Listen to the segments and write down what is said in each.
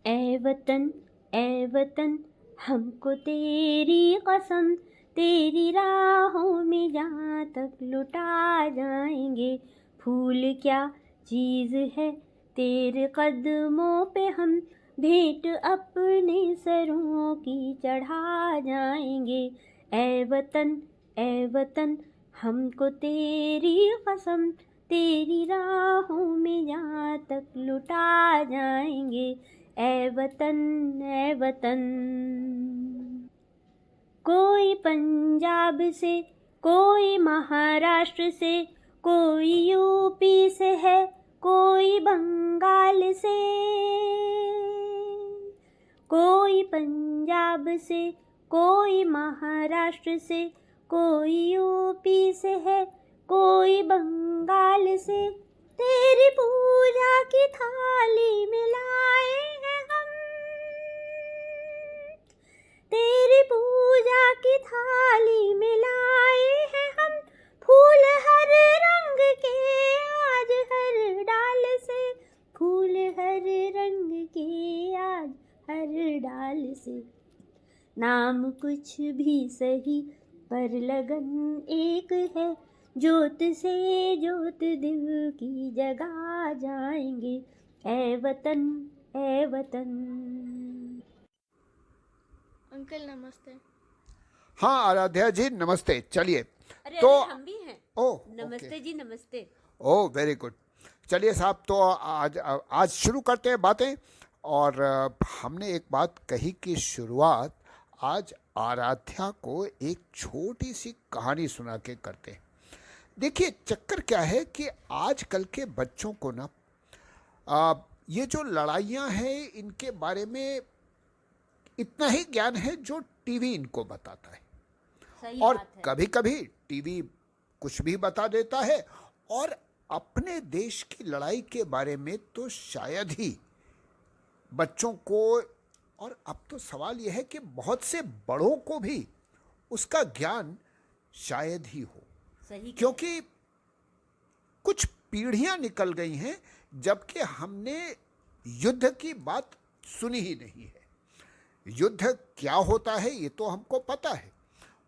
ए वतन हमको तेरी कसम, तेरी राहों में जहाँ तक लुटा जाएंगे। फूल क्या चीज़ है तेरे कदमों पे हम भेंट अपने सरों की चढ़ा जाएंगे। ए वतन हमको तेरी कसम, तेरी राहों में जहाँ तक लुटा जाएंगे। ए वतन। कोई पंजाब से, कोई महाराष्ट्र से, कोई यूपी से है, कोई बंगाल से। कोई पंजाब से, कोई महाराष्ट्र से, कोई यूपी से है, कोई बंगाल से। तेरी पूजा की थाली में लाए हैं हम, तेरी पूजा की थाली में लाए हैं हम। फूल हर रंग के आज हर डाल से, फूल हर रंग के आज हर डाल से। नाम कुछ भी सही पर लगन एक है, जोत से जोत दिल की जगा जाएंगे। ए वतन अंकल नमस्ते। हाँ आराध्या जी नमस्ते। चलिए तो हम भी हैं। ओह नमस्ते जी, नमस्ते। Oh very good. चलिए साहब, तो आज शुरू करते हैं बातें। और हमने एक बात कही कि शुरुआत आज आराध्या को एक छोटी सी कहानी सुना के करते हैं। देखिए चक्कर क्या है कि आजकल के बच्चों को ना ये जो लड़ाइयाँ हैं इनके बारे में इतना ही ज्ञान है जो टीवी इनको बताता है। सही और बात है। कभी कभी टीवी कुछ भी बता देता है, और अपने देश की लड़ाई के बारे में तो शायद ही बच्चों को, और अब तो सवाल यह है कि बहुत से बड़ों को भी उसका ज्ञान शायद ही हो। सही। क्योंकि कुछ पीढ़ियां निकल गई हैं जबकि हमने युद्ध की बात सुनी ही नहीं है। युद्ध क्या होता है ये तो हमको पता है,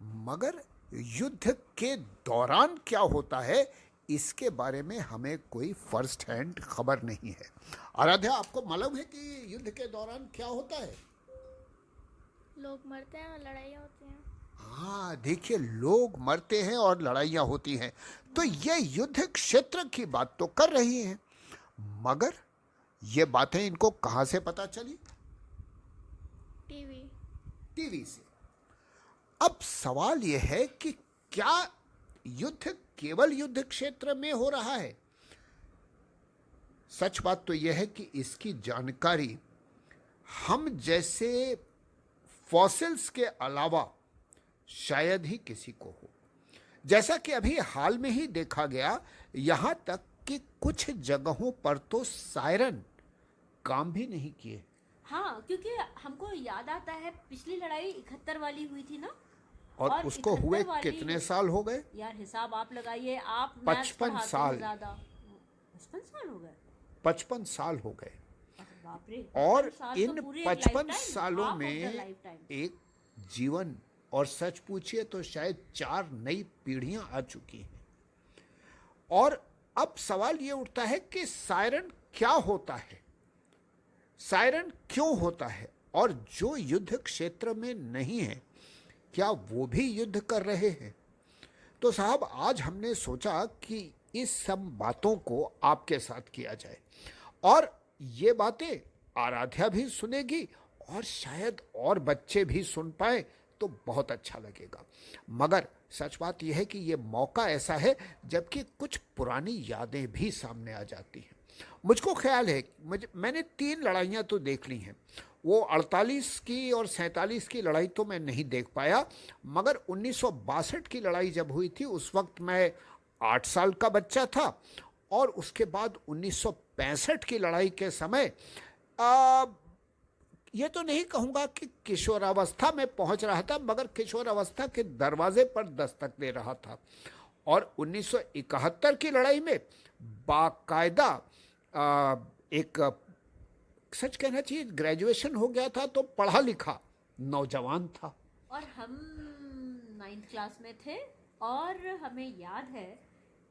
मगर युद्ध के दौरान क्या होता है इसके बारे में हमें कोई फर्स्ट हैंड खबर नहीं है। आराध्या, आपको मालूम है कि युद्ध के दौरान क्या होता है? लोग मरते हैं और लड़ाइयाँ होती हैं। हाँ देखिए, लोग मरते हैं और लड़ाइयाँ होती हैं। तो ये युद्ध क्षेत्र की बात तो कर रही हैं, मगर ये बातें इनको कहाँ से पता चली? टीवी से। अब सवाल यह है कि क्या युद्ध केवल युद्ध क्षेत्र में हो रहा है? सच बात तो यह है कि इसकी जानकारी हम जैसे फॉसिल्स के अलावा शायद ही किसी को हो। जैसा कि अभी हाल में ही देखा गया, यहां तक कि कुछ जगहों पर तो सायरन काम भी नहीं किए। हाँ, क्योंकि हमको याद आता है पिछली लड़ाई 71 वाली हुई थी ना, और उसको हुए कितने साल हो गए? यार हिसाब आप लगाइए। आप 55 साल। 55 साल हो गए। 55 साल हो गए। बाप रे। और 55 साल इन तो पूरी 55 सालों में लाइफ एक जीवन, और सच पूछिए तो शायद 4 नई पीढ़ियां आ चुकी हैं। और अब सवाल ये उठता है कि सायरन क्या होता है, सायरन क्यों होता है, और जो युद्ध क्षेत्र में नहीं है क्या वो भी युद्ध कर रहे हैं? तो साहब आज हमने सोचा कि इस सब बातों को आपके साथ किया जाए, और ये बातें आराध्या भी सुनेगी और शायद और बच्चे भी सुन पाए तो बहुत अच्छा लगेगा। मगर सच बात यह है कि ये मौका ऐसा है जबकि कुछ पुरानी यादें भी सामने आ जाती हैं। मुझको ख्याल है, मैंने 3 लड़ाइयाँ तो देख ली हैं। वो 48 की और 47 की लड़ाई तो मैं नहीं देख पाया, मगर 1962 की लड़ाई जब हुई थी उस वक्त मैं 8 साल का बच्चा था। और उसके बाद 1965 की लड़ाई के समय ये तो नहीं कहूँगा कि किशोरावस्था में पहुँच रहा था, मगर किशोरावस्था के दरवाजे पर दस्तक दे रहा था। और 1971 की लड़ाई में बाकायदा एक सच कहना चाहिए ग्रेजुएशन हो गया था तो पढ़ा लिखा नौजवान था। और हम 9th क्लास में थे और हमें याद है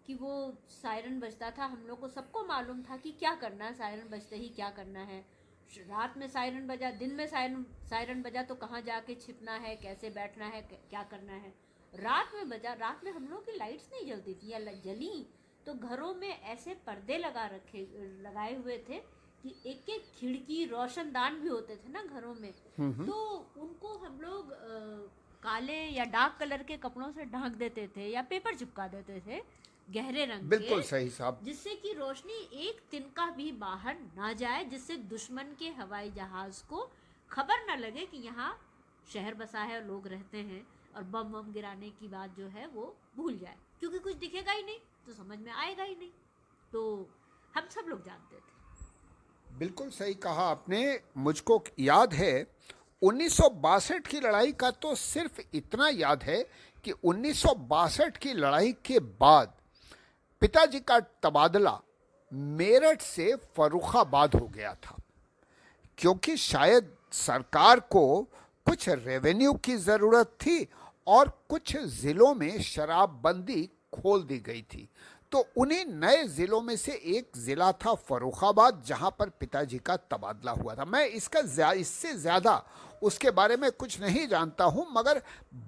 कि वो सायरन बजता था। हम लोग को सबको मालूम था कि क्या करना है, सायरन बजते ही क्या करना है। रात में सायरन बजा, दिन में सायरन बजा तो कहाँ जाके छिपना है, कैसे बैठना है, क्या करना है। रात में बजा, रात में हम लोग की लाइट्स नहीं जलती थी या जली तो घरों में ऐसे पर्दे लगाए हुए थे कि एक एक खिड़की, रोशनदान भी होते थे ना घरों में, तो उनको हम लोग काले या डार्क कलर के कपड़ों से ढक देते थे या पेपर चिपका देते थे गहरे रंग बिल्कुल के, सही साहब, जिससे कि रोशनी एक तिनका भी बाहर ना जाए, जिससे दुश्मन के हवाई जहाज को खबर ना लगे कि यहाँ शहर बसा है और लोग रहते हैं, और बम बम गिराने की बात जो है वो भूल जाए, क्योंकि कुछ दिखेगा ही नहीं तो समझ में आएगा ही नहीं। तो हम सब लोग जानते थे। बिल्कुल सही कहा आपने। मुझको याद है 1962 की लड़ाई का, तो सिर्फ इतना याद है कि 1962 की लड़ाई के बाद पिताजी का तबादला मेरठ से फर्रुखाबाद हो गया था, क्योंकि शायद सरकार को कुछ रेवेन्यू की ज़रूरत थी और कुछ ज़िलों में शराबबंदी खोल दी गई थी। तो उन्हीं नए ज़िलों में से एक ज़िला था फर्रुखाबाद, जहां पर पिताजी का तबादला हुआ था। मैं इससे ज़्यादा उसके बारे में कुछ नहीं जानता हूं, मगर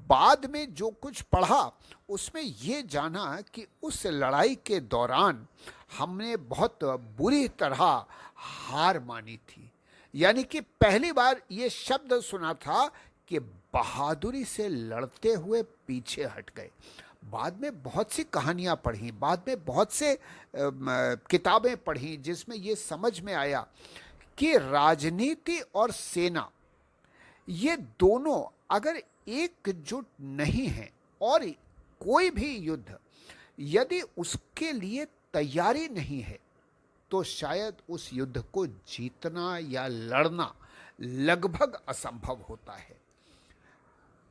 बाद में जो कुछ पढ़ा उसमें ये जाना कि उस लड़ाई के दौरान हमने बहुत बुरी तरह हार मानी थी। यानी कि पहली बार ये शब्द सुना था कि बहादुरी से लड़ते हुए पीछे हट गए। बाद में बहुत सी कहानियाँ पढ़ी, बाद में बहुत से किताबें पढ़ी, जिसमें ये समझ में आया कि राजनीति और सेना ये दोनों अगर एकजुट नहीं है और कोई भी युद्ध यदि उसके लिए तैयारी नहीं है तो शायद उस युद्ध को जीतना या लड़ना लगभग असंभव होता है।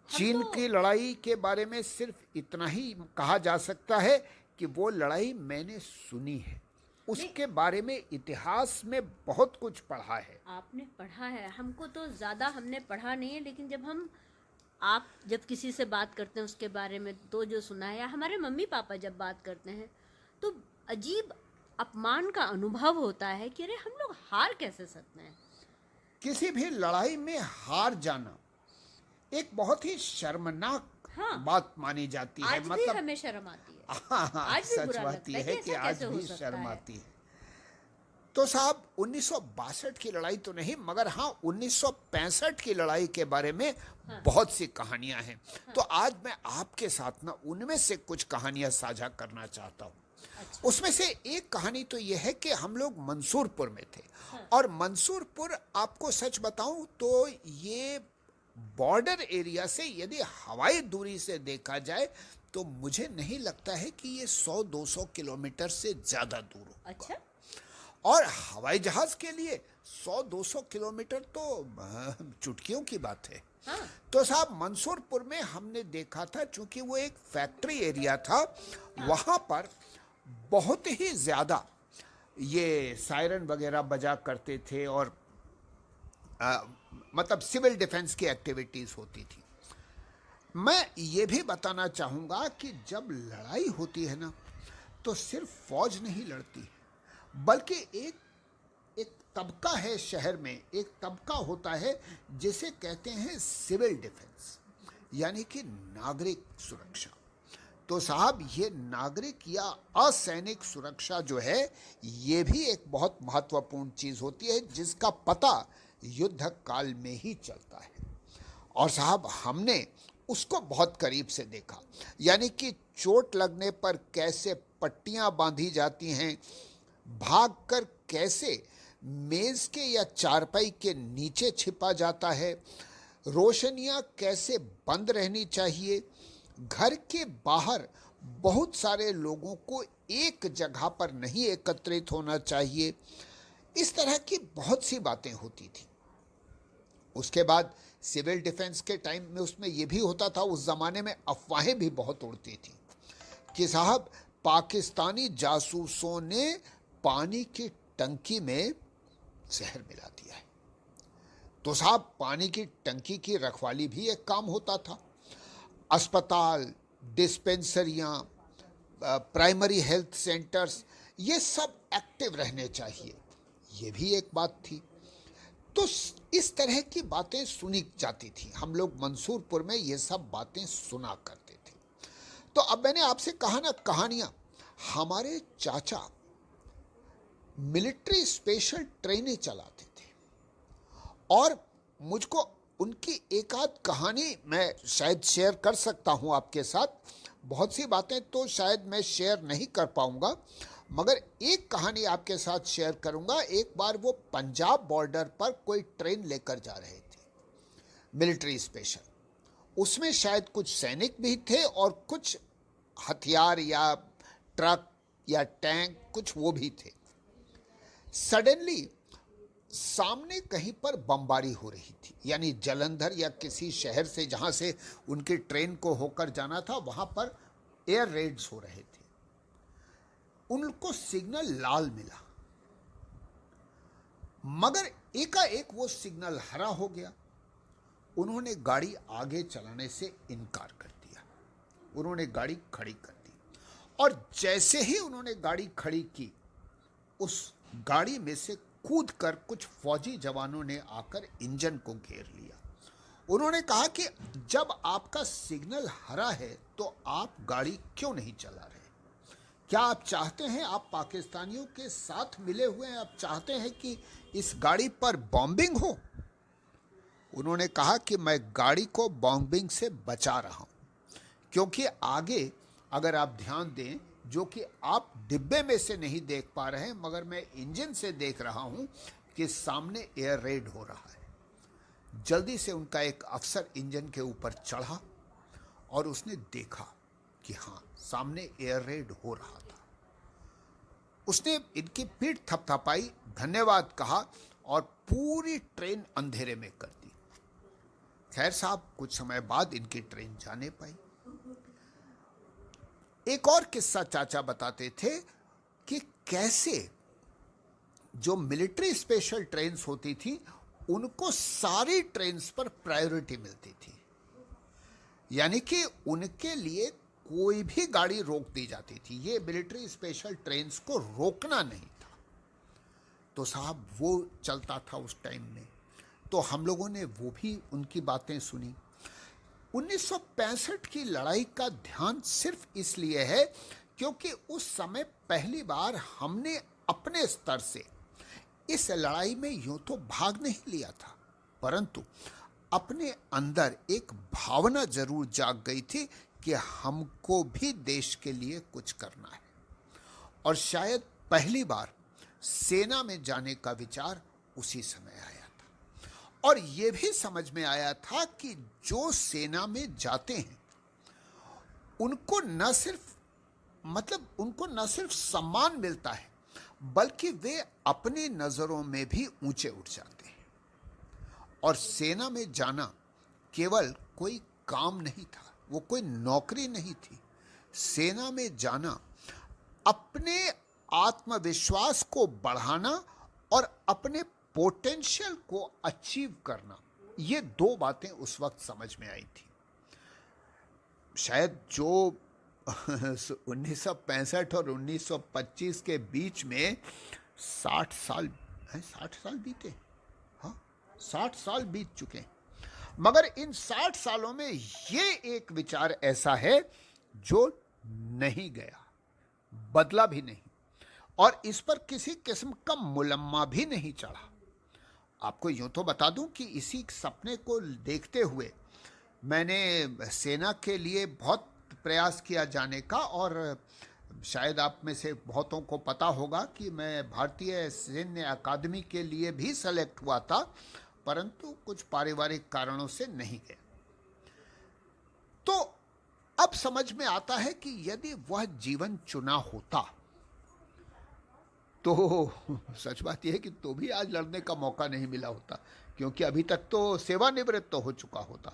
चीन की लड़ाई के बारे में सिर्फ इतना ही कहा जा सकता है कि वो लड़ाई मैंने सुनी है, उसके बारे में इतिहास में बहुत कुछ पढ़ा है। आपने पढ़ा है, हमको तो ज़्यादा हमने पढ़ा नहीं है, लेकिन आप जब किसी से बात करते हैं उसके बारे में तो जो सुना है, या हमारे मम्मी पापा जब बात करते हैं तो अजीब अपमान का अनुभव होता है कि अरे हम लोग हार कैसे सकते हैं। किसी भी लड़ाई में हार जाना एक बहुत ही शर्मनाक बात मानी जाती है। आज भी हमें शर्म आती है। आज भी सच बुरा बात लगता यह है कि आज भी शर्म आती है। तो साहब 1962 की लड़ाई तो नहीं, मगर हाँ 1965 की लड़ाई के बारे में बहुत सी कहानियां हैं। तो आज मैं आपके साथ ना उनमें से कुछ कहानियां साझा करना चाहता हूँ। अच्छा। उसमें से एक कहानी तो यह है कि हम लोग मंसूरपुर में थे, और मंसूरपुर आपको सच बताऊं तो ये बॉर्डर एरिया से यदि हवाई दूरी से देखा जाए तो मुझे नहीं लगता है कि ये 100-200 किलोमीटर से ज़्यादा दूर होगा। अच्छा। और हवाई जहाज के लिए 100-200 किलोमीटर तो चुटकियों की बात है। हाँ। तो साहब मंसूरपुर में हमने देखा था, चूंकि वो एक फैक्ट्री एरिया था, वहाँ पर बहुत ही ज़्यादा ये सायरन वगैरह बजा करते थे और मतलब सिविल डिफेंस की एक्टिविटीज़ होती थी। मैं ये भी बताना चाहूँगा कि जब लड़ाई होती है ना तो सिर्फ फौज नहीं लड़ती है, बल्कि एक तबका है शहर में, एक तबका होता है जिसे कहते हैं सिविल डिफेंस, यानी कि नागरिक सुरक्षा। तो साहब ये नागरिक या असैनिक सुरक्षा जो है ये भी एक बहुत महत्वपूर्ण चीज़ होती है, जिसका पता युद्ध काल में ही चलता है। और साहब हमने उसको बहुत करीब से देखा, यानी कि चोट लगने पर कैसे पट्टियां बांधी जाती हैं, भागकर कैसे मेज के या चारपाई के नीचे छिपा जाता है, रोशनियां कैसे बंद रहनी चाहिए, घर के बाहर बहुत सारे लोगों को एक जगह पर नहीं एकत्रित होना चाहिए। इस तरह की बहुत सी बातें होती थी। उसके बाद सिविल डिफेंस के टाइम में उसमें यह भी होता था, उस ज़माने में अफवाहें भी बहुत उड़ती थी कि साहब पाकिस्तानी जासूसों ने पानी की टंकी में जहर मिला दिया है। तो साहब पानी की टंकी की रखवाली भी एक काम होता था। अस्पताल, डिस्पेंसरियां, प्राइमरी हेल्थ सेंटर्स, ये सब एक्टिव रहने चाहिए, ये भी एक बात थी। तो इस तरह की बातें सुनी जाती थी। हम लोग मंसूरपुर में ये सब बातें सुना करते थे। तो अब मैंने आपसे कहा ना, कहानियां, हमारे चाचा मिलिट्री स्पेशल ट्रेनें चलाते थे और मुझको उनकी एक आध कहानी मैं शायद शेयर कर सकता हूं आपके साथ। बहुत सी बातें तो शायद मैं शेयर नहीं कर पाऊंगा, मगर एक कहानी आपके साथ शेयर करूंगा। एक बार वो पंजाब बॉर्डर पर कोई ट्रेन लेकर जा रहे थे, मिलिट्री स्पेशल। उसमें शायद कुछ सैनिक भी थे और कुछ हथियार या ट्रक या टैंक, कुछ वो भी थे। सडनली सामने कहीं पर बमबारी हो रही थी, यानी जालंधर या किसी शहर से जहां से उनकी ट्रेन को होकर जाना था, वहां पर एयर रेड्स हो रहे थे। उनको सिग्नल लाल मिला, मगर एकाएक वो सिग्नल हरा हो गया। उन्होंने गाड़ी आगे चलाने से इनकार कर दिया, उन्होंने गाड़ी खड़ी कर दी। और जैसे ही उन्होंने गाड़ी खड़ी की, उस गाड़ी में से कूदकर कुछ फौजी जवानों ने आकर इंजन को घेर लिया। उन्होंने कहा कि जब आपका सिग्नल हरा है तो आप गाड़ी क्यों नहीं चला रहे? क्या आप चाहते हैं, आप पाकिस्तानियों के साथ मिले हुए हैं, आप चाहते हैं कि इस गाड़ी पर बॉम्बिंग हो? उन्होंने कहा कि मैं गाड़ी को बॉम्बिंग से बचा रहा हूं, क्योंकि आगे अगर आप ध्यान दें, जो कि आप डिब्बे में से नहीं देख पा रहे हैं, मगर मैं इंजन से देख रहा हूं कि सामने एयर रेड हो रहा है। जल्दी से उनका एक अफसर इंजन के ऊपर चढ़ा और उसने देखा कि हाँ, सामने एयर रेड हो रहा था। उसने इनकी पीठ थपथपाई, धन्यवाद कहा और पूरी ट्रेन अंधेरे में कर दी। खैर साहब, कुछ समय बाद इनकी ट्रेन जाने पाई। एक और किस्सा चाचा बताते थे कि कैसे जो मिलिट्री स्पेशल ट्रेन्स होती थी, उनको सारी ट्रेन्स पर प्रायोरिटी मिलती थी, यानी कि उनके लिए कोई भी गाड़ी रोक दी जाती थी। ये मिलिट्री स्पेशल ट्रेन्स को रोकना नहीं था। तो साहब वो चलता था उस टाइम में, तो हम लोगों ने वो भी उनकी बातें सुनी। 1965 की लड़ाई का ध्यान सिर्फ इसलिए है क्योंकि उस समय पहली बार हमने अपने स्तर से इस लड़ाई में यूं तो भाग नहीं लिया था, परंतु अपने अंदर एक भावना जरूर जाग गई थी कि हमको भी देश के लिए कुछ करना है। और शायद पहली बार सेना में जाने का विचार उसी समय आया था। और यह भी समझ में आया था कि जो सेना में जाते हैं उनको न सिर्फ सम्मान मिलता है, बल्कि वे अपनी नजरों में भी ऊंचे उठ जाते हैं। और सेना में जाना केवल कोई काम नहीं था, वो कोई नौकरी नहीं थी। सेना में जाना अपने आत्मविश्वास को बढ़ाना और अपने पोटेंशियल को अचीव करना, ये दो बातें उस वक्त समझ में आई थी। शायद जो 1965 और 1925 के बीच में 60 साल बीते, हाँ 60 साल बीत चुके हैं, मगर इन 60 सालों में ये एक विचार ऐसा है जो नहीं गया, बदला भी नहीं, और इस पर किसी किस्म का मुलम्मा भी नहीं चढ़ा। आपको यूं तो बता दूं कि इसी सपने को देखते हुए मैंने सेना के लिए बहुत प्रयास किया जाने का, और शायद आप में से बहुतों को पता होगा कि मैं भारतीय सैन्य अकादमी के लिए भी सेलेक्ट हुआ था, परंतु कुछ पारिवारिक कारणों से नहीं गया। तो अब समझ में आता है कि यदि वह जीवन चुना होता तो सच बात यह है कि तो भी आज लड़ने का मौका नहीं मिला होता, क्योंकि अभी तक तो सेवानिवृत्त तो हो चुका होता।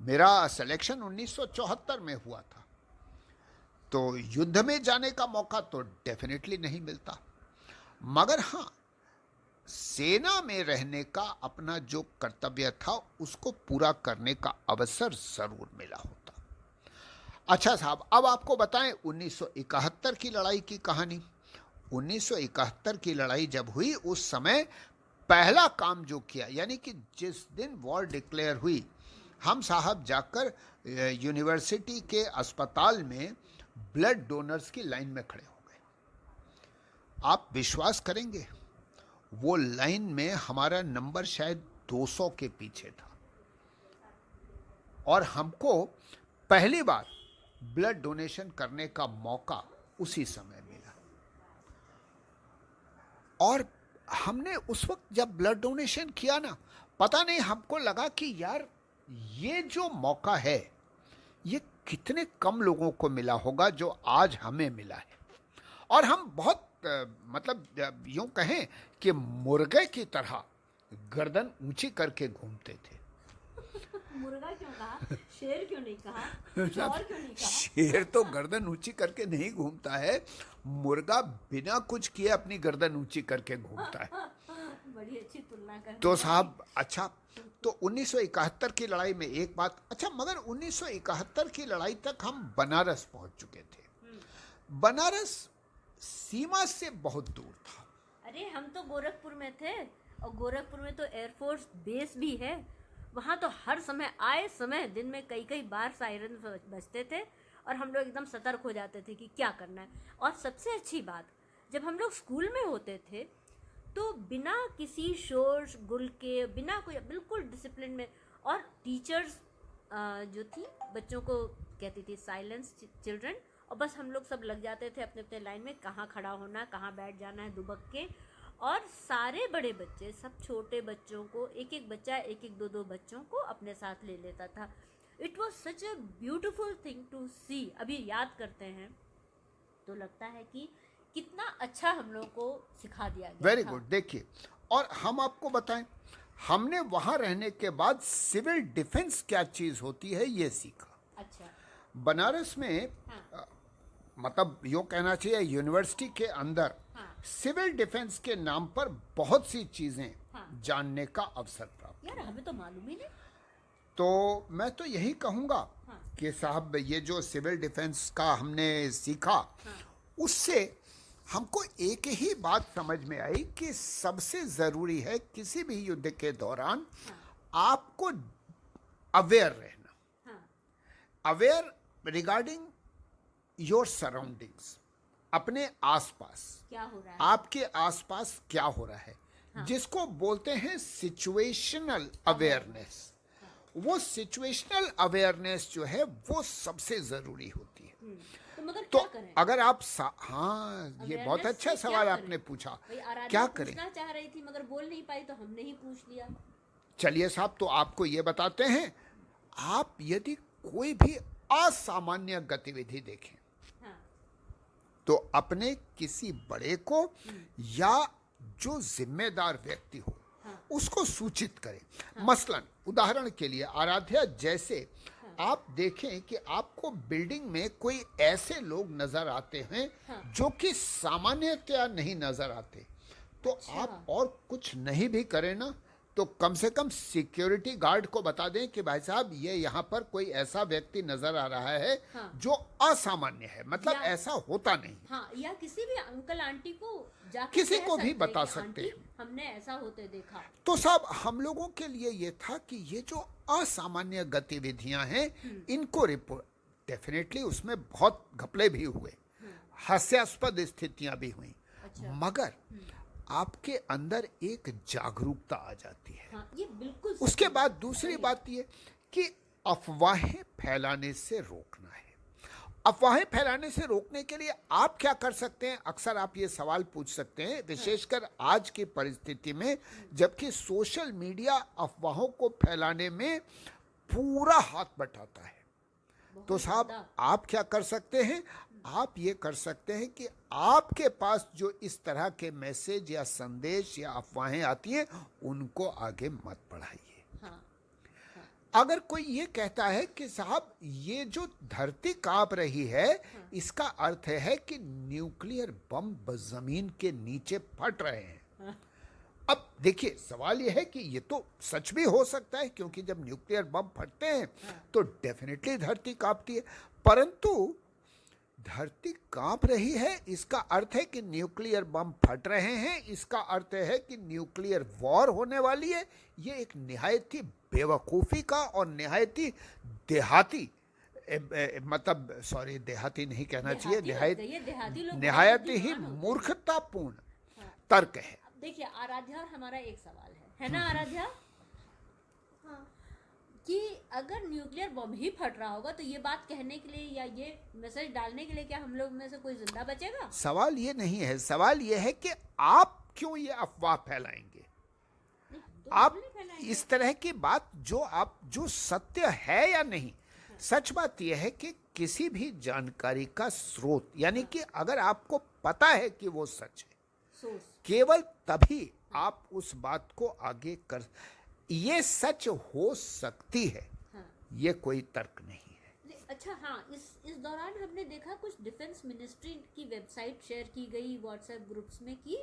मेरा सिलेक्शन 1974 में हुआ था, तो युद्ध में जाने का मौका तो डेफिनेटली नहीं मिलता। मगर हाँ, सेना में रहने का अपना जो कर्तव्य था उसको पूरा करने का अवसर जरूर मिला होता। अच्छा साहब, अब आपको बताएं 1971 की लड़ाई की कहानी। 1971 की लड़ाई जब हुई, उस समय पहला काम जो किया, यानी कि जिस दिन वॉर डिक्लेयर हुई, हम साहब जाकर यूनिवर्सिटी के अस्पताल में ब्लड डोनर्स की लाइन में खड़े हो गए। आप विश्वास करेंगे, वो लाइन में हमारा नंबर शायद 200 के पीछे था और हमको पहली बार ब्लड डोनेशन करने का मौका उसी समय मिला। और हमने उस वक्त जब ब्लड डोनेशन किया ना, पता नहीं हमको लगा कि यार ये जो मौका है ये कितने कम लोगों को मिला होगा जो आज हमें मिला है। और हम बहुत मतलब यूं कहें कि मुर्गे की तरह गर्दन ऊंची करके घूमते थे। मुर्गा क्यों कहा, शेर क्यों नहीं कहा, चौर क्यों नहीं कहा? शेर तो गर्दन ऊंची करके नहीं घूमता है, मुर्गा बिना कुछ किए अपनी गर्दन ऊंची करके घूमता है। बड़ी अच्छी तुलना कर। तो साहब अच्छा, तो 1971 की लड़ाई में एक बात, अच्छा मगर 1971 की लड़ाई तक हम बनारस पहुंच चुके थे। बनारस सीमा से बहुत दूर था। अरे हम तो गोरखपुर में थे, और गोरखपुर में तो एयरफोर्स बेस भी है। वहाँ तो हर समय आए समय दिन में कई कई बार सायरन बजते थे और हम लोग एकदम सतर्क हो जाते थे कि क्या करना है। और सबसे अच्छी बात, जब हम लोग स्कूल में होते थे तो बिना किसी शोर गुल के, बिना कोई, बिल्कुल डिसिप्लिन में, और टीचर्स जो थी बच्चों को कहती थी साइलेंस चिल्ड्रन, और बस हम लोग सब लग जाते थे अपने अपने लाइन में, कहाँ खड़ा होना, कहाँ बैठ जाना है दुबक के। और सारे बड़े बच्चे सब छोटे बच्चों को, एक एक बच्चा एक एक दो दो बच्चों को अपने साथ ले लेता था। It was such a beautiful thing to see. अभी याद करते हैं तो लगता है कि कितना अच्छा हम लोग को सिखा दिया गया। Very good. देखिए, और हम आपको बताएं, हमने वहां रहने के बाद सिविल डिफेंस क्या चीज होती है ये सीखा। अच्छा। बनारस में मतलब यूँ कहना चाहिए यूनिवर्सिटी के अंदर सिविल डिफेंस के नाम पर बहुत सी चीजें जानने का अवसर प्राप्त। यार हमें तो मालूम ही नहीं। तो मैं तो यही कहूँगा कि साहब ये जो सिविल डिफेंस का हमने सीखा, उससे हमको एक ही बात समझ में आई कि सबसे ज़रूरी है किसी भी युद्ध के दौरान आपको अवेयर रहना, अवेयर रिगार्डिंग योर सराउंडिंग्स, अपने आसपास क्या हो रहा है, आपके आसपास क्या हो रहा है, जिसको बोलते हैं सिचुएशनल अवेयरनेस। वो सिचुएशनल अवेयरनेस जो है वो सबसे ज़रूरी होती है। तो मगर तो क्या करें? अगर आप हाँ, ये बहुत अच्छा सवाल आपने पूछा, क्या करें? पूछना चाह रही थी मगर बोल नहीं पाई तो हमने ही पूछ लिया। चलिए साहब, तो आपको ये बताते हैं, आप यदि कोई भी असामान्य गतिविधि देखें तो अपने किसी बड़े को या जो जिम्मेदार व्यक्ति हो उसको सूचित करें। मसलन उदाहरण के लिए आराध्या, जैसे आप देखें कि आपको बिल्डिंग में कोई ऐसे लोग नजर आते हैं जो कि सामान्यतया नहीं नजर आते, तो आप और कुछ नहीं भी करें ना, तो कम से कम सिक्योरिटी गार्ड को बता दें कि भाई साहब ये यहाँ पर कोई ऐसा व्यक्ति नजर आ रहा है जो असामान्य है, मतलब ऐसा होता नहीं। हाँ, या किसी भी अंकल आंटी को जाकर किसी को भी बता सकते हैं, हमने ऐसा होते देखा। तो साहब हम लोगों के लिए ये था कि ये जो असामान्य गतिविधियां हैं इनको रिपोर्ट, डेफिनेटली उसमें बहुत घपले भी हुए, हास्यास्पद स्थितियां भी हुई, मगर आपके अंदर एक जागरूकता आ जाती है। हाँ, ये बिल्कुल। उसके बाद दूसरी बात ये कि अफवाहें फैलाने से रोकना है। अफवाहें फैलाने से रोकने के लिए आप क्या कर सकते हैं, अक्सर आप ये सवाल पूछ सकते हैं, विशेषकर आज की परिस्थिति में जबकि सोशल मीडिया अफवाहों को फैलाने में पूरा हाथ बटाता है। तो साहब आप क्या कर सकते हैं, आप ये कर सकते हैं कि आपके पास जो इस तरह के मैसेज या संदेश या अफवाहें आती हैं उनको आगे मत बढ़ाइए। अगर कोई ये कहता है कि साहब ये जो धरती कांप रही है इसका अर्थ है कि न्यूक्लियर बम जमीन के नीचे फट रहे हैं, अब देखिए, सवाल यह है कि ये तो सच भी हो सकता है, क्योंकि जब न्यूक्लियर बम फटते हैं तो डेफिनेटली धरती कांपती है, परंतु धरती कांप रही है इसका अर्थ है कि न्यूक्लियर बम फट रहे हैं, इसका अर्थ है कि न्यूक्लियर वॉर होने वाली है। ये एक निहायत ही बेवकूफ़ी का और निहायत ही देहाती मतलब सॉरी, देहाती नहीं कहना चाहिए, निहायत ही मूर्खतापूर्ण तर्क है। देखिए आराध्या, और हमारा एक सवाल है ना आराध्या? हाँ, कि अगर न्यूक्लियर बम ही फट रहा होगा तो ये बात कहने के लिए या ये मैसेज डालने के लिए क्या हम लोग में से कोई जिंदा बचेगा? सवाल ये नहीं है, सवाल ये है कि आप क्यों ये अफवाह फैलाएंगे? आप इस तरह की बात जो सत्य है या नहीं, सच बात यह है कि किसी भी जानकारी का स्रोत, यानी कि अगर आपको पता है कि वो सच है, केवल तभी आप उस बात को आगे कर, ये सच हो सकती है। हाँ। ये कोई तर्क नहीं है। अच्छा हाँ, इस दौरान हमने देखा कुछ डिफेंस मिनिस्ट्री की वेबसाइट शेयर की गई व्हाट्सएप ग्रुप्स में कि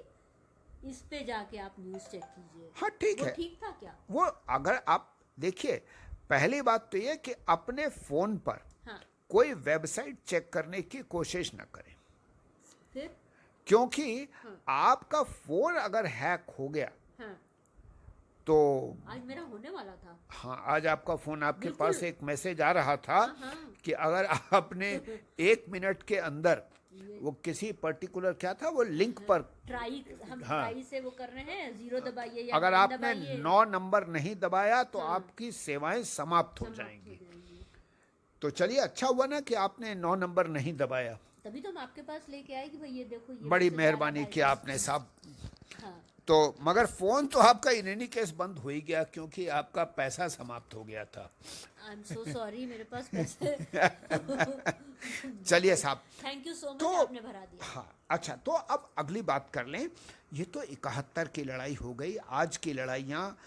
इस पे जाके आप न्यूज़ चेक कीजिए। हाँ ठीक है, ठीक था क्या वो? अगर आप देखिए, पहली बात तो ये कि अपने फोन पर हाँ। कोई वेबसाइट चेक करने की कोशिश न करें, फिर क्योंकि हाँ। आपका फोन अगर हैक हो गया हाँ। तो आज मेरा होने वाला था। हाँ, आज आपका फोन, आपके पास एक मैसेज आ रहा था हाँ। कि अगर आपने 1 मिनट के अंदर वो किसी पर्टिकुलर क्या था वो लिंक पर ट्राई से वो कर रहे हैं, 0 दबाइए या अगर आपने 9 नंबर नहीं दबाया तो आपकी सेवाएं समाप्त हो जाएंगी। तो चलिए, अच्छा हुआ ना कि आपने 9 नंबर नहीं दबाया, तभी तो हम आपके पास लेके आए कि भाई ये देखो, ये बड़ी मेहरबानी की आपने साहब। हाँ। तो मगर फोन तो आपका इन एनी केस बंद हो ही गया, क्योंकि आपका पैसा समाप्त हो गया था। आई एम सो सॉरी, मेरे पास पैसे चलिए साहब, थैंक यू सो मच, तो आपने भरा दिया। हाँ अच्छा, तो अब अगली बात कर लें। ये तो 71 की लड़ाई हो गई। आज की लड़ाइयाँ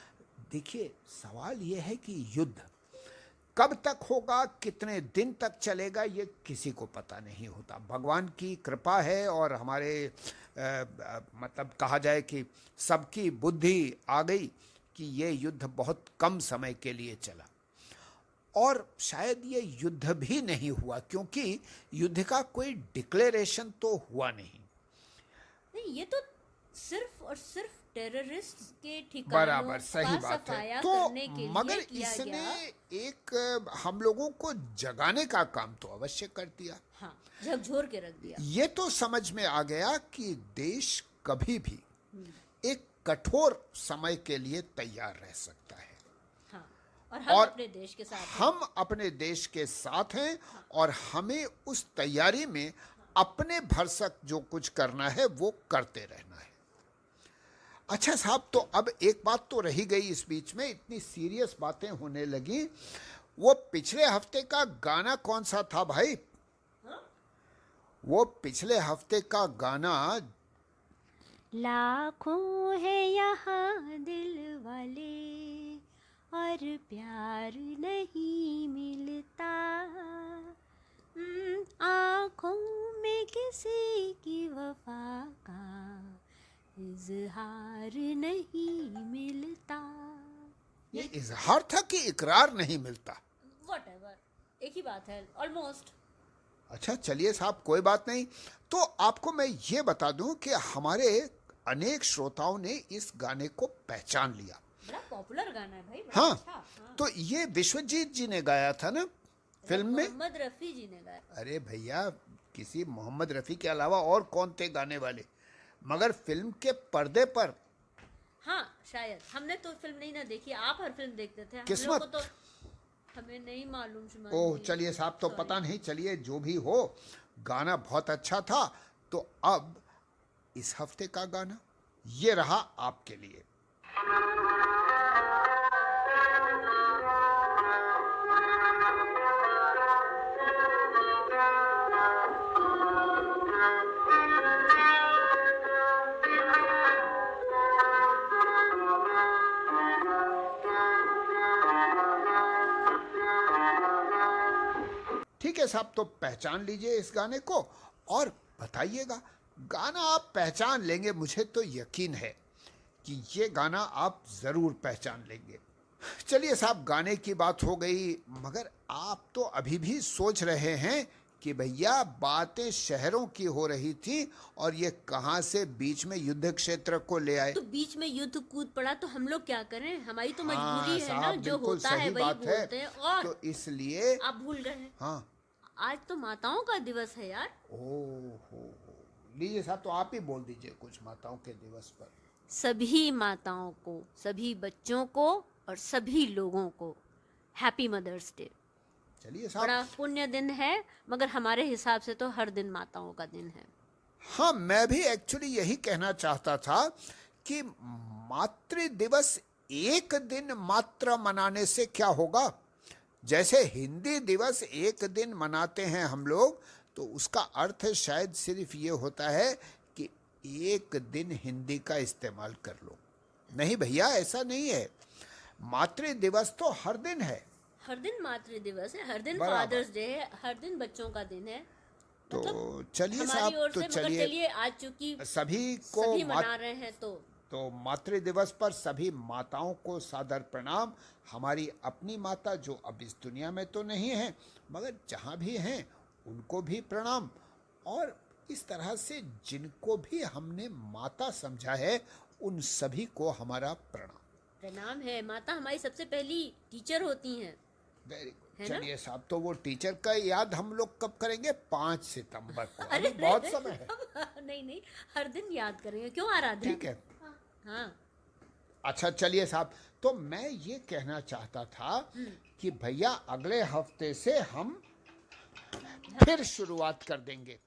देखिए, सवाल ये है कि युद्ध कब तक होगा, कितने दिन तक चलेगा, ये किसी को पता नहीं होता। भगवान की कृपा है और हमारे मतलब कहा जाए कि सबकी बुद्धि आ गई कि ये युद्ध बहुत कम समय के लिए चला, और शायद ये युद्ध भी नहीं हुआ, क्योंकि युद्ध का कोई डिक्लेरेशन तो हुआ नहीं। ये तो सिर्फ और सिर्फ टेररिस्ट के ठिकानों बराबर, सही बात है। तो मगर इसने एक हम लोगों को जगाने का काम तो अवश्य कर दिया। हाँ, झकझोर के रख दिया। ये तो समझ में आ गया कि देश कभी भी एक कठोर समय के लिए तैयार रह सकता है। हाँ, और हम अपने देश के साथ हैं। हम अपने देश के साथ हैं। हाँ। और हमें उस तैयारी में अपने भरसक जो कुछ करना है वो करते रहना है। अच्छा साहब, तो अब एक बात तो रही गई इस बीच में, इतनी सीरियस बातें होने लगी। वो पिछले हफ्ते का गाना कौन सा था भाई? हाँ? वो पिछले हफ्ते का गाना, लाखों है यहाँ दिल वाले और प्यार नहीं मिलता, आँखों में किसी की वफा का इजहार नहीं मिलता। ये इजहार था कि इकरार नहीं मिलता? Whatever, एक ही बात है ऑलमोस्ट। अच्छा चलिए साहब, कोई बात नहीं। तो आपको मैं ये बता दूं कि हमारे अनेक श्रोताओं ने इस गाने को पहचान लिया। बड़ा पॉपुलर गाना है भाई। हाँ, अच्छा, हाँ। तो ये विश्वजीत जी ने गाया था ना फिल्म में? मोहम्मद रफ़ी जी ने गाया। अरे भैया, किसी मोहम्मद रफ़ी के अलावा और कौन थे गाने वाले? मगर फिल्म के पर्दे पर, हाँ शायद, हमने तो फिल्म नहीं ना देखी, आप हर फिल्म देखते थे। किस्मत तो हमें नहीं मालूम। ओह चलिए साहब, तो पता नहीं, चलिए जो भी हो, गाना बहुत अच्छा था। तो अब इस हफ्ते का गाना ये रहा आपके लिए। ठीक है साहब, तो पहचान लीजिए इस गाने को और बताइएगा। गाना आप पहचान लेंगे, मुझे तो यकीन है कि ये गाना आप ज़रूर पहचान लेंगे। चलिए साहब, गाने की बात हो गई, मगर आप तो अभी भी सोच रहे हैं कि भैया बातें शहरों की हो रही थी और ये कहाँ से बीच में युद्ध क्षेत्र को ले आए। तो बीच में युद्ध कूद पड़ा तो हम लोग क्या करें, हमारी तो हाँ मजबूरी है ना, साहब, जो बिल्कुल होता है सही वही बात है। बोलते हैं। और तो इसलिए आप भूल गए हैं, हाँ, आज तो माताओं का दिवस है यार। हो लीजिए साहब, तो आप ही बोल दीजिए कुछ माताओं के दिवस पर। सभी माताओं को, सभी बच्चों को और सभी लोगों को हैप्पी मदर्स डे। चलिए बड़ा साहब, पुण्य दिन है, मगर हमारे हिसाब से तो हर दिन माताओं का दिन है। हाँ मैं भी एक्चुअली यही कहना चाहता था कि मातृ दिवस एक दिन मात्र मनाने से क्या होगा। जैसे हिंदी दिवस एक दिन मनाते हैं हम लोग, तो उसका अर्थ शायद सिर्फ ये होता है कि एक दिन हिंदी का इस्तेमाल कर लो। नहीं भैया, ऐसा नहीं है। मातृ दिवस तो हर दिन है। हर दिन मातृ दिवस है, हर दिन बराबर। फादर्स डे है, हर दिन बच्चों का दिन है। तो मतलब चलिए हमारी साहब, ओर तो से, मगर चलिए चलिए आज चूंकि सभी को सभी मना रहे हैं तो मातृ दिवस पर सभी माताओं को सादर प्रणाम। हमारी अपनी माता जो अब इस दुनिया में तो नहीं है, मगर जहाँ भी हैं उनको भी प्रणाम। और इस तरह से जिनको भी हमने माता समझा है, उन सभी को हमारा प्रणाम। प्रणाम है। माता हमारी सबसे पहली टीचर होती हैं। Very good. है ना? चलिए साहब, तो वो टीचर का याद हम लोग कब करेंगे? 5 सितंबर को। अरे अभी बहुत समय है। नहीं नहीं, हर दिन याद करेंगे, क्यों आराध्या? ठीक है। हाँ। अच्छा चलिए साहब, तो मैं ये कहना चाहता था कि भैया अगले हफ्ते से हम फिर शुरुआत कर देंगे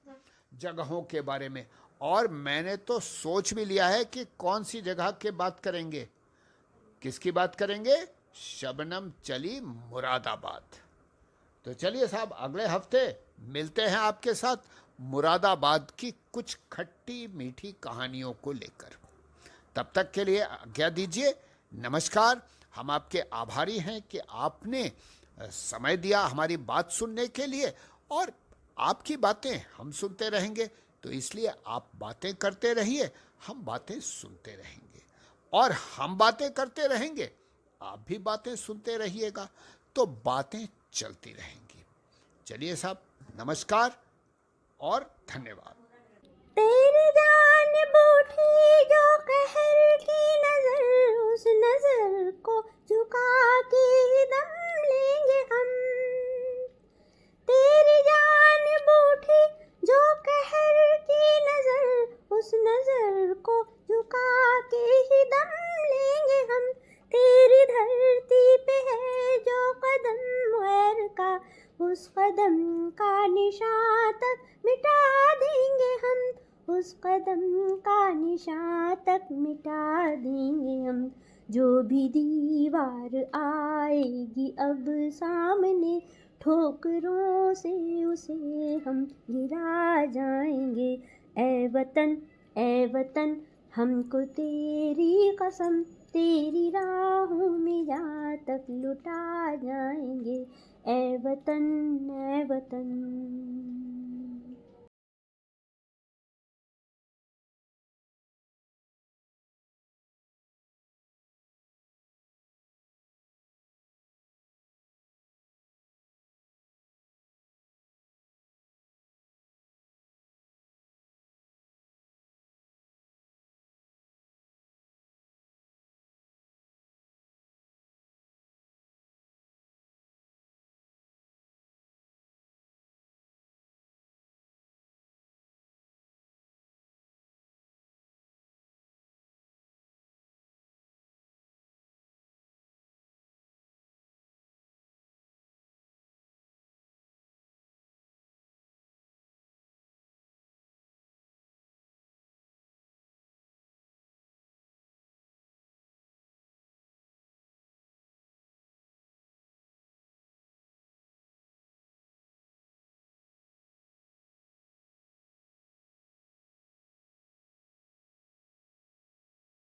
जगहों के बारे में। और मैंने तो सोच भी लिया है कि कौन सी जगह के बात करेंगे। किसकी बात करेंगे? शबनम चली मुरादाबाद। तो चलिए साहब, अगले हफ्ते मिलते हैं आपके साथ मुरादाबाद की कुछ खट्टी मीठी कहानियों को लेकर। तब तक के लिए आज्ञा दीजिए। नमस्कार। हम आपके आभारी हैं कि आपने समय दिया हमारी बात सुनने के लिए, और आपकी बातें हम सुनते रहेंगे। तो इसलिए आप बातें करते रहिए, हम बातें सुनते रहेंगे। और हम बातें करते रहेंगे, आप भी बातें सुनते रहिएगा, तो बातें चलती रहेंगी। चलिए साहब, नमस्कार और धन्यवाद। तेरी जान बूढ़ी जो कहर की नजर, उस नजर को झुका के दम लेंगे हम। तेरी जान बूढ़ी जो कहर की नजर, उस नजर को झुका के ही दम लेंगे हम। तेरी धरती पे है जो कदम गैर का, उस कदम का निशान तक मिटा देंगे हम। उस कदम का निशान तक मिटा देंगे हम। जो भी दीवार आएगी अब सामने, ठोकरों से उसे हम गिरा जाएंगे। ए वतन हमको तेरी कसम, तेरी राहों में जा तक लुटा जाएंगे। ए वतन, ए वतन।